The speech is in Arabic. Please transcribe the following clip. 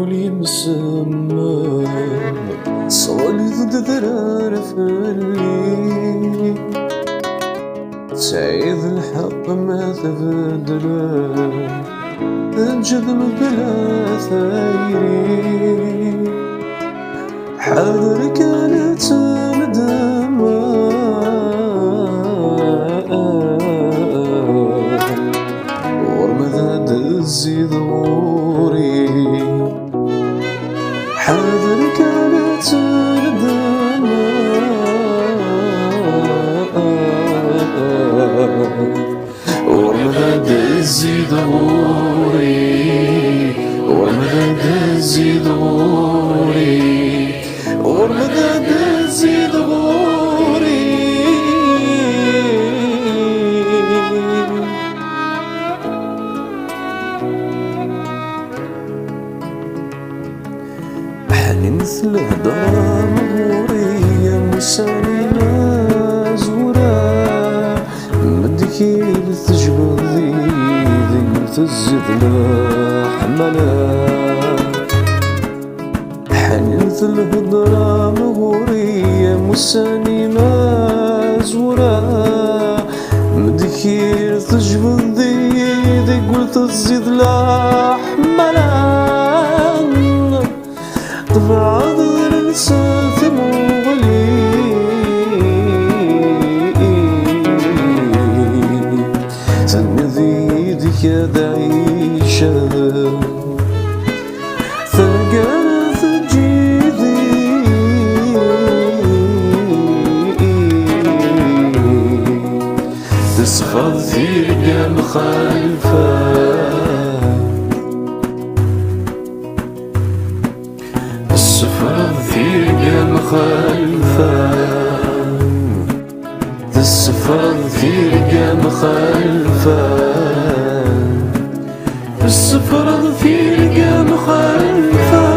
ولي مسمى صوالي ضد ذرار فلي تعيد الحق ما تبدله الجذب بلا ثايري حاضر كانت ندمة ورمضان تزيد غوري حاضر كانت ندمة ورمضان تزيد غوري ورمضان تزيد غوري ورمضان تزيد غوري حنين مثل هضرة مغورية مساني مازورة مدكي لتجبد ذي تزيد لا حملة حنين مثل هضرة مغورية مساني مازورة مدكي لتجبد ذي قلت تزيد لا حملة طبع ظهر نسات مغلي تنذي ديك دعيشة ثقرت جيدي تسخض ثيرقى مخالفة السفر ثيرقى مخالفة السفر ثيرقى مخالفة السفر ثيرقى مخالفة